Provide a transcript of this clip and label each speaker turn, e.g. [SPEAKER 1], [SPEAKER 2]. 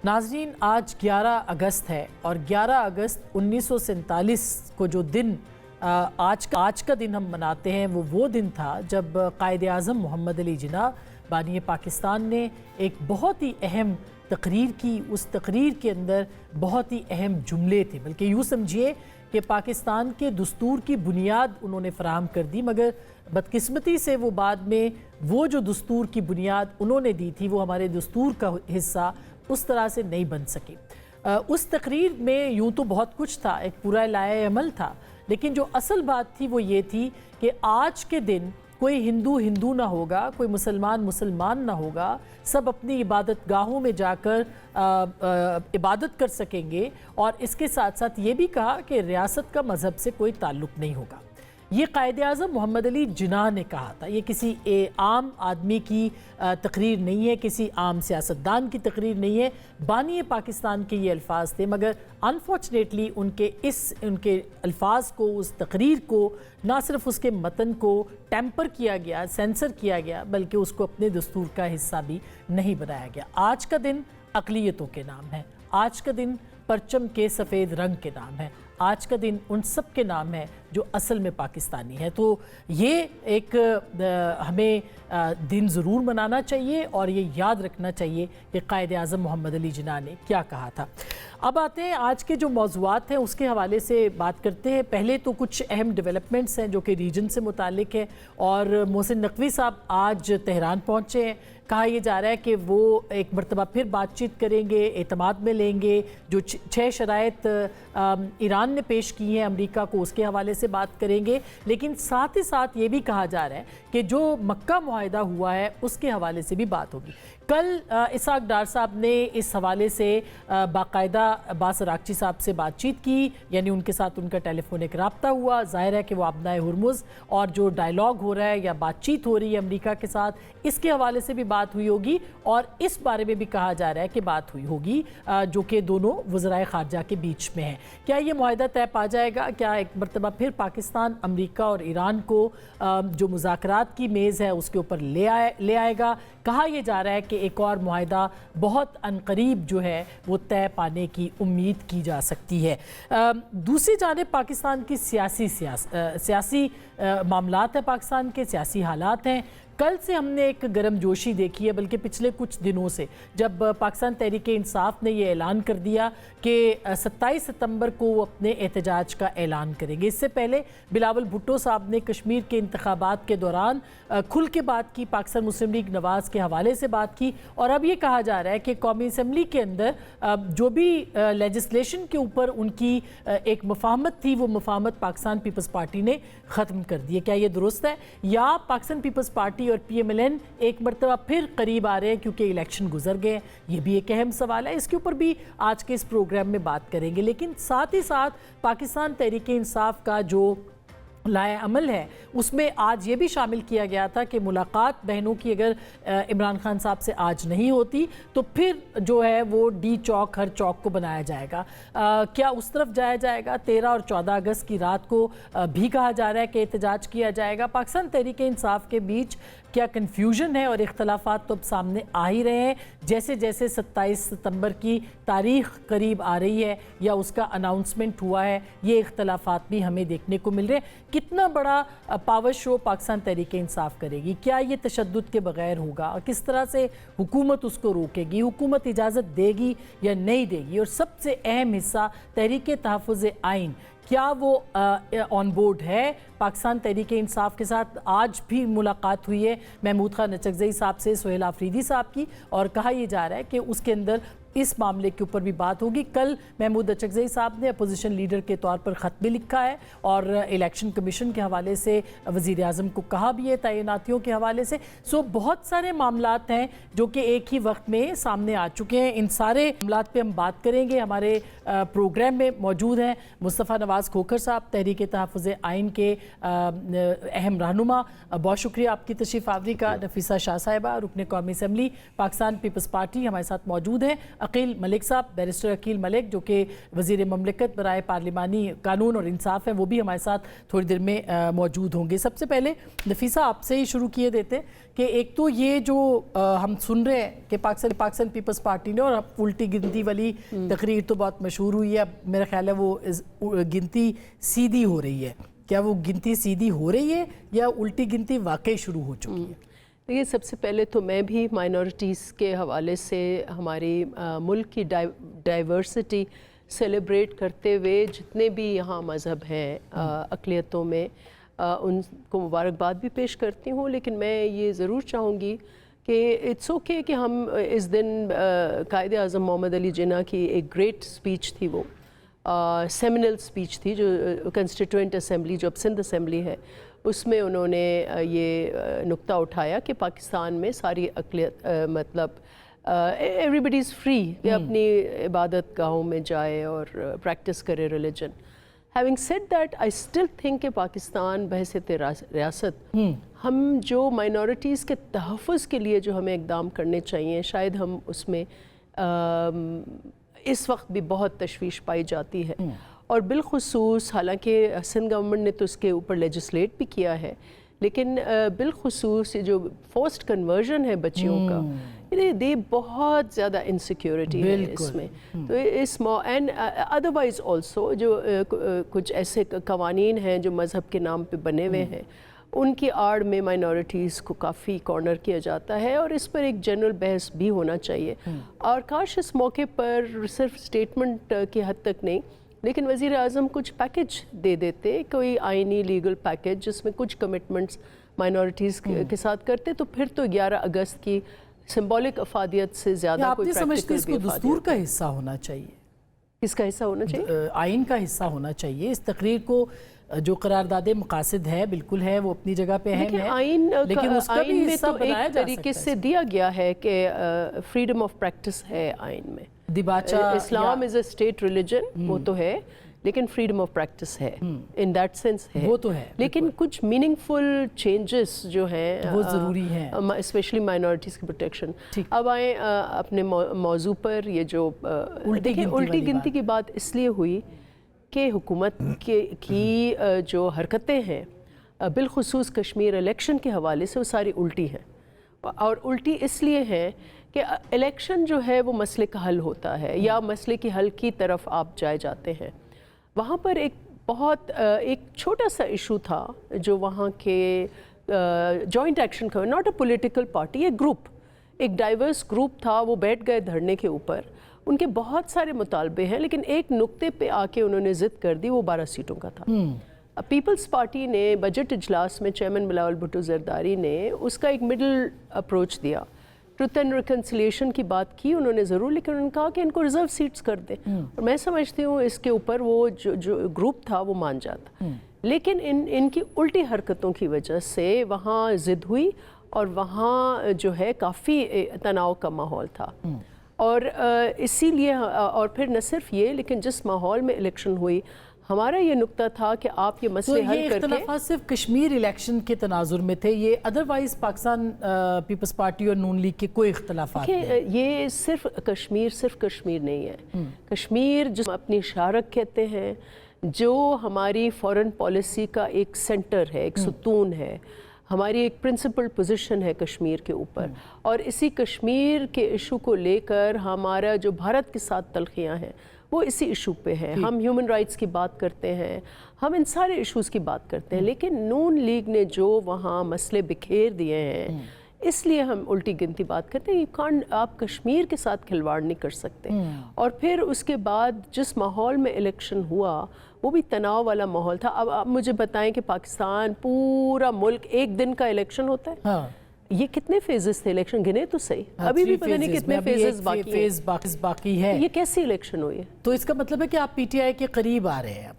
[SPEAKER 1] नाज़रीन, आज 11 अगस्त है और 11 अगस्त 1947 को जो दिन आज का दिन हम मनाते हैं वो दिन था जब कायद आज़म मोहम्मद अली जिन्ना बानी पाकिस्तान ने एक बहुत ही अहम तकरीर की। उस तकरीर के अंदर बहुत ही अहम जुमले थे, बल्कि यूँ समझिए कि पाकिस्तान के दस्तूर की बुनियाद उन्होंने फराहम कर दी, मगर बदकिस्मती से वो बाद में वो जो दस्तूर की बुनियाद उन्होंने दी थी वो हमारे दस्तूर का हिस्सा उस तरह से नहीं बन सकी। उस तकरीर में यूँ तो बहुत कुछ था, एक पूरा लाए अमल था, लेकिन जो असल बात थी वो ये थी कि आज के दिन कोई हिंदू हिंदू ना होगा, कोई मुसलमान मुसलमान ना होगा, सब अपनी इबादत गाहों में जाकर इबादत कर सकेंगे। और इसके साथ साथ ये भी कहा कि रियासत का मज़हब से कोई ताल्लुक़ नहीं होगा। ये कायद आज़म मोहम्मद अली जिन्ना ने कहा था, ये किसी आम आदमी की तकरीर नहीं है, किसी आम सियासतदान की तकरीर नहीं है। बानी पाकिस्तान के ये अल्फाज थे, मगर अनफॉर्चुनेटली उनके अल्फाज को, उस तकरीर को ना सिर्फ उसके मतन को टेम्पर किया गया, सेंसर किया गया, बल्कि उसको अपने दस्तूर का हिस्सा भी नहीं बनाया गया। आज का दिन अक़लियतों के नाम है, आज का दिन परचम के सफ़ेद रंग के नाम है, आज का दिन उन सब के नाम है जो असल में पाकिस्तानी है। तो ये एक हमें दिन ज़रूर मनाना चाहिए और ये याद रखना चाहिए कि कायद आज़म मोहम्मद अली जिन्ना ने क्या कहा था। अब आते हैं आज के जो मौज़ूआत हैं उसके हवाले से बात करते हैं। पहले तो कुछ अहम डेवलपमेंट्स हैं जो कि रीजन से मुतालिक है, और मोहसिन नकवी साहब आज तेहरान पहुँचे हैं। कहा यह जा रहा है कि वो एक मरतबा फिर बातचीत करेंगे, एतमाद में लेंगे। जो 6 शराइत ईरान ने पेश की हैं अमेरिका को, उसके हवाले से बात करेंगे। लेकिन साथ ही साथ ये भी कहा जा रहा है कि जो मक्का मुआहिदा हुआ है उसके हवाले से भी बात होगी। कल इसहाक डार साहब ने इस हवाले से बाकायदा अब्बास अरागची साहब से बातचीत की, यानी उनके साथ उनका टेलीफोनिक रब्ता हुआ। ज़ाहिर है कि वो अपना हुरमुज़ और जो डायलॉग हो रहा है या बातचीत हो रही है अमेरिका के साथ, इसके हवाले से भी बात हुई होगी। और इस बारे में भी कहा जा रहा है कि बात हुई होगी जो कि दोनों वज़राए ख़ारजा के बीच में है। क्या ये मुआहिदा तय पा जाएगा? क्या एक मरतबा फिर पाकिस्तान अमेरिका और ईरान को जो मुज़ाकरात की मेज़ है उसके ऊपर ले आएगा? कहा यह जा रहा है कि एक और मुआहिदा बहुत अनकरीब जो है वो तय पाने की उम्मीद की जा सकती है। दूसरी जानिब पाकिस्तान की सियासी मामलात है, पाकिस्तान के सियासी हालात हैं। कल से हमने एक गर्मजोशी देखी है, बल्कि पिछले कुछ दिनों से, जब पाकिस्तान तहरीक-ए-इंसाफ ने यह ऐलान कर दिया कि 27 सितंबर को वो अपने एहतजाज का ऐलान करेंगे। इससे पहले बिलावल भुट्टो साहब ने कश्मीर के इंतखाबात के दौरान खुल के बात की, पाकिस्तान मुस्लिम लीग नवाज़ के हवाले से बात की। और अब ये कहा जा रहा है कि कौमी असम्बली के अंदर जो भी लेजिस्लेशन के ऊपर उनकी एक मुफाहमत थी, वो मुफाहमत पाकिस्तान पीपल्स पार्टी ने ख़त्म कर दी है। क्या ये दुरुस्त है, या पाकिस्तान पीपल्स पार्टी और PMLN एक मरतबा फिर करीब आ रहे हैं क्योंकि इलेक्शन गुजर गए? ये भी एक अहम सवाल है, इसके ऊपर भी आज के इस प्रोग्राम में बात करेंगे। लेकिन साथ ही साथ पाकिस्तान तहरीक-ए-इंसाफ का जो लाए अमल है उसमें आज ये भी शामिल किया गया था कि मुलाकात बहनों की अगर इमरान खान साहब से आज नहीं होती तो फिर जो है वो डी चौक हर चौक को बनाया जाएगा। क्या उस तरफ जाया जाएगा? 13 और 14 अगस्त की रात को भी कहा जा रहा है कि एहतजाज किया जाएगा। पाकिस्तान तहरीक-ए-इंसाफ के बीच क्या कन्फ्यूजन है और इख्तलाफात तो अब सामने आ ही रहे हैं। जैसे जैसे 27 सितंबर की तारीख करीब आ रही है या उसका अनाउंसमेंट हुआ है, ये इख्तलाफात भी हमें देखने को मिल रहे हैं। कितना बड़ा पावर शो पाकिस्तान तहरीक-ए-इंसाफ करेगी? क्या ये तशद्दुद के बगैर होगा? किस तरह से हुकूमत उसको रोकेगी? हुकूमत इजाज़त देगी या नहीं देगी? और सबसे अहम हिस्सा तहरीक-ए-तहफ़्फ़ुज़ आइन, क्या वो ऑन बोर्ड है पाकिस्तान तहरीक-ए-इंसाफ के साथ? आज भी मुलाकात हुई है महमूद खान अचकज़ई साहब से, सोहेल आफरीदी साहब की, और कहा यह जा रहा है कि उसके अंदर इस मामले के ऊपर भी बात होगी। कल महमूद अचकज़ई साहब ने अपोजिशन लीडर के तौर पर ख़त भी लिखा है और इलेक्शन कमीशन के हवाले से वज़ीर आज़म को कहा भी है, तैनातियों के हवाले से। सो बहुत सारे मामलात हैं जो कि एक ही वक्त में सामने आ चुके हैं। इन सारे मामलात पे हम बात करेंगे। हमारे प्रोग्राम में मौजूद हैं मुस्तफ़ा नवाज़ खोखर साहब, तहरीक-ए-तहफ़्फ़ुज़ आइन के अहम रहनुमा। बहुत शुक्रिया आपकी तशरीफ़ आवरी का। नफीसा शाह साहिबा, रुकन कौमी असम्बली पाकिस्तान पीपल्स पार्टी, हमारे साथ मौजूद हैं। عقیل ملک صاحب، بیرسٹر عقیل ملک جو کہ وزیر مملکت برائے پارلیمانی قانون اور انصاف ہیں، وہ بھی ہمارے ساتھ تھوڑی دیر میں موجود ہوں گے۔ سب سے پہلے نفیسہ آپ سے ہی شروع کیے دیتے کہ ایک تو یہ جو ہم سن رہے ہیں کہ پاکستان پیپلز پارٹی نے، اور الٹی گنتی والی تقریر تو بہت مشہور ہوئی ہے، میرا خیال ہے وہ گنتی سیدھی ہو رہی ہے، کیا وہ گنتی سیدھی ہو رہی ہے یا الٹی گنتی واقعی شروع ہو چکی ہے؟
[SPEAKER 2] دیکھیے، سب سے پہلے تو میں بھی مائنورٹیز کے حوالے سے ہماری ملک کی ڈائیورسٹی سیلیبریٹ کرتے ہوئے جتنے بھی یہاں مذہب ہیں اقلیتوں میں، ان کو مبارکباد بھی پیش کرتی ہوں، لیکن میں یہ ضرور چاہوں گی کہ اٹس اوکے کہ ہم اس دن قائد اعظم محمد علی جناح کی ایک گریٹ اسپیچ تھی، وہ سیمینل اسپیچ تھی جو کنسٹیٹوئنٹ اسمبلی، جو اب سندھ اسمبلی ہے، اس میں انہوں نے یہ نقطہ اٹھایا کہ پاکستان میں ساری اقلیت مطلب ایوری بڈی از فری کہ اپنی عبادت گاہوں میں جائے اور پریکٹس کرے religion. Having said that, I still think کہ پاکستان بحیثیت ریاست ہم جو مائنورٹیز کے تحفظ کے لیے جو ہمیں اقدام کرنے چاہیے، شاید ہم اس میں اس وقت بھی بہت تشویش پائی جاتی ہے، اور بالخصوص حالانکہ سندھ گورنمنٹ نے تو اس کے اوپر لیجسلیٹ بھی کیا ہے، لیکن بالخصوص جو فورسڈ کنورژن ہے بچیوں کا، دے بہت زیادہ انسیکیورٹی ہے اس میں، تو اس اینڈ ادروائز آلسو جو کچھ ایسے قوانین ہیں جو مذہب کے نام پہ بنے ہوئے ہیں، ان کی آڑ میں مائنورٹیز کو کافی کارنر کیا جاتا ہے، اور اس پر ایک جنرل بحث بھی ہونا چاہیے۔ اور کاش اس موقع پر صرف اسٹیٹمنٹ کی حد تک نہیں، لیکن وزیر اعظم کچھ پیکج دے دیتے، کوئی آئینی لیگل پیکج جس میں کچھ کمٹمنٹس مائنورٹیز کے ساتھ کرتے، تو پھر تو 11 اگست کی سمبولک افادیت سے زیادہ کوئی
[SPEAKER 1] پریکٹیکل بھی افادیت۔ آپ اس کو دستور کا حصہ ہونا چاہیے؟
[SPEAKER 2] کس کا حصہ ہونا چاہیے؟
[SPEAKER 1] آئین کا حصہ ہونا چاہیے۔ اس تقریر کو جو قرارداد مقاصد ہے بالکل ہے، وہ اپنی جگہ پہ اہم ہے، لیکن اس کا بھی حصہ بنایا جا سکتا ہے۔
[SPEAKER 2] طریقے سے دیا گیا ہے کہ فریڈم آف پریکٹس ہے آئین میں، اسلام از اے اسٹیٹ ریلیجن، وہ تو ہے، لیکن فریڈم آف پریکٹس ہے، ان دیٹ سینس ہے،
[SPEAKER 1] وہ تو ہے،
[SPEAKER 2] لیکن کچھ میننگ فل چینجز جو ہیں
[SPEAKER 1] وہ ضروری ہیں،
[SPEAKER 2] اسپیشلی مائنورٹیز کی پروٹیکشن۔ اب آئیں اپنے موضوع پر، یہ جو الٹی گنتی کی بات اس لیے ہوئی کہ حکومت کی جو حرکتیں ہیں بالخصوص کشمیر الیکشن کے حوالے سے، وہ ساری الٹی ہیں، اور الٹی اس لیے ہیں کہ الیکشن جو ہے وہ مسئلے کا حل ہوتا ہے، یا مسئلے کی حل کی طرف آپ جائے جاتے ہیں۔ وہاں پر ایک چھوٹا سا ایشو تھا جو وہاں کے جوائنٹ ایکشن کا، ناٹ اے پولیٹیکل پارٹی، ایک گروپ، ایک ڈائیورس گروپ تھا، وہ بیٹھ گئے دھرنے کے اوپر، ان کے بہت سارے مطالبے ہیں، لیکن ایک نقطے پہ آ کے انہوں نے ضد کر دی، وہ 12 سیٹوں کا تھا۔ پیپلز پارٹی نے بجٹ اجلاس میں چیئرمین بلاول بھٹو زرداری نے اس کا ایک مڈل اپروچ دیا، ٹروتھ اینڈ ریکنسیلیشن کی بات کی انہوں نے ضرور، لیکن انہوں نے کہا کہ ان کو ریزرو سیٹس کر دیں، اور میں سمجھتی ہوں اس کے اوپر وہ جو گروپ تھا وہ مان جاتا، لیکن ان کی الٹی حرکتوں کی وجہ سے وہاں ضد ہوئی، اور وہاں جو ہے کافی تناؤ کا ماحول تھا، اور اسی لیے، اور پھر نہ صرف یہ، لیکن جس ماحول میں الیکشن ہوئی، ہمارا یہ نقطہ تھا کہ آپ یہ مسئلے حل کر کے،
[SPEAKER 1] اختلافات صرف کشمیر الیکشن کے تناظر میں تھے، یہ ادروائز پاکستان پیپلز پارٹی اور نون لیگ کے کوئی اختلافات نہیں؟
[SPEAKER 2] یہ صرف کشمیر نہیں ہے، کشمیر جس اپنی شارک کہتے ہیں، جو ہماری فورن پالیسی کا ایک سینٹر ہے، ایک ستون ہے، ہماری ایک پرنسپل پوزیشن ہے کشمیر کے اوپر، اور اسی کشمیر کے ایشو کو لے کر ہمارا جو بھارت کے ساتھ تلخیاں ہیں وہ اسی ایشو پہ ہے۔ ہم ہیومن رائٹس کی بات کرتے ہیں، ہم ان سارے ایشوز کی بات کرتے ہیں، لیکن نون لیگ نے جو وہاں مسئلے بکھیر دیے ہیں، اس لیے ہم الٹی گنتی بات کرتے ہیں۔ آپ کشمیر کے ساتھ کھلواڑ نہیں کر سکتے، اور پھر اس کے بعد جس ماحول میں الیکشن ہوا وہ بھی تناؤ والا ماحول تھا۔ اب آپ مجھے بتائیں کہ پاکستان پورا ملک ایک دن کا الیکشن ہوتا ہے، یہ کتنے فیزز تھے الیکشن، گنے تو صحیح، ابھی بھی پتہ نہیں کتنے فیزز باقی ہیں،
[SPEAKER 1] باقی ہے،
[SPEAKER 2] یہ کیسی الیکشن ہوئی ہے؟
[SPEAKER 1] تو اس کا مطلب ہے کہ آپ پی ٹی آئی کے قریب آ رہے ہیں۔